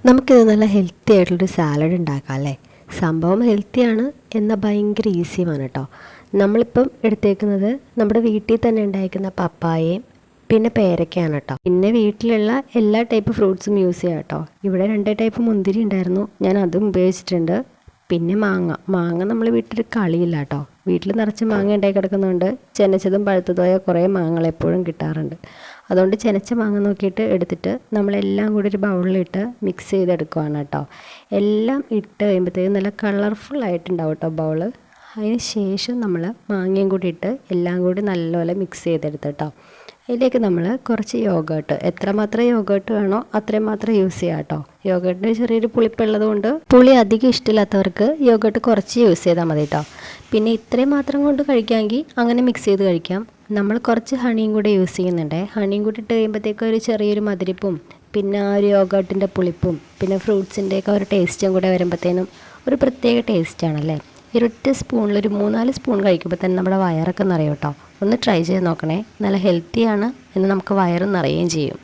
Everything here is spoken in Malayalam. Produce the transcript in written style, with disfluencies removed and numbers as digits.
നമുക്കിത് നല്ല ഹെൽത്തി ആയിട്ടുള്ളൊരു സാലഡ് ഉണ്ടാക്കാം അല്ലേ. സംഭവം ഹെൽത്തിയാണ് എന്നാൽ ഭയങ്കര ഈസിയുമാണ് കേട്ടോ. നമ്മളിപ്പം എടുത്തേക്കുന്നത് നമ്മുടെ വീട്ടിൽ തന്നെ ഉണ്ടായിരിക്കുന്ന പപ്പായയും പിന്നെ പേരയ്ക്കയാണ് കേട്ടോ. പിന്നെ വീട്ടിലുള്ള എല്ലാ ടൈപ്പ് ഫ്രൂട്ട്സും യൂസ് ചെയ്യാം കേട്ടോ. ഇവിടെ 2 ടൈപ്പ് മുന്തിരി ഉണ്ടായിരുന്നു, ഞാൻ അതും ഉപയോഗിച്ചിട്ടുണ്ട്. പിന്നെ മാങ്ങ നമ്മൾ വീട്ടിൽ കളിയില്ല കേട്ടോ. വീട്ടിൽ നിറച്ച് മാങ്ങ ഉണ്ടായി കിടക്കുന്നുണ്ട്. ചെനച്ചതും പഴുത്തതുമായ കുറേ മാങ്ങകൾ എപ്പോഴും കിട്ടാറുണ്ട്. അതുകൊണ്ട് ചെനച്ച മാങ്ങ നോക്കിയിട്ട് എടുത്തിട്ട് നമ്മളെല്ലാം കൂടി ഒരു ബൗളിലിട്ട് മിക്സ് ചെയ്തെടുക്കുകയാണ് കേട്ടോ. എല്ലാം ഇട്ട് കഴിയുമ്പോഴത്തേക്കും നല്ല കളർഫുള്ളായിട്ടുണ്ടാവും കേട്ടോ ബൗള്. അതിന് ശേഷം നമ്മൾ മാങ്ങയും കൂടി ഇട്ട് എല്ലാം കൂടി നല്ലപോലെ മിക്സ് ചെയ്തെടുത്ത് കേട്ടോ. അതിലേക്ക് നമ്മൾ കുറച്ച് യോഗേർട്ട്, എത്രമാത്രം യോഗേർട്ട് വേണോ അത്രയും മാത്രം യൂസ് ചെയ്യാം കേട്ടോ. യോഗേർട്ടിന് ചെറിയൊരു പുളിപ്പുള്ളത് കൊണ്ട് പുളി അധികം ഇഷ്ടമില്ലാത്തവർക്ക് യോഗേർട്ട് കുറച്ച് യൂസ് ചെയ്താൽ മതി കേട്ടോ. പിന്നെ ഇത്രയും മാത്രം കൊണ്ട് കഴിക്കാമെങ്കിൽ അങ്ങനെ മിക്സ് ചെയ്ത് കഴിക്കാം. നമ്മൾ കുറച്ച് ഹണിയും കൂടെ യൂസ് ചെയ്യുന്നുണ്ട്. ഹണിയും കൂടി ഇട്ട് കഴിയുമ്പോഴത്തേക്കും ഒരു ചെറിയൊരു മധുരിപ്പും പിന്നെ ആ ഒരു യോഗേർട്ടിൻ്റെ പുളിപ്പും പിന്നെ ഫ്രൂട്ട്സിൻ്റെയൊക്കെ ഒരു ടേസ്റ്റും കൂടെ വരുമ്പോഴത്തേനും ഒരു പ്രത്യേക ടേസ്റ്റാണല്ലേ. ഒരൊറ്റ സ്പൂണിൽ ഒരു 3-4 സ്പൂൺ കഴിക്കുമ്പോൾ തന്നെ നമ്മുടെ വയറൊക്കെ നിറയും കേട്ടോ. ഒന്ന് ട്രൈ ചെയ്ത് നോക്കണേ. നല്ല ഹെൽത്തിയാണ് എന്ന് നമുക്ക് വയറ് നിറയുകയും ചെയ്യും.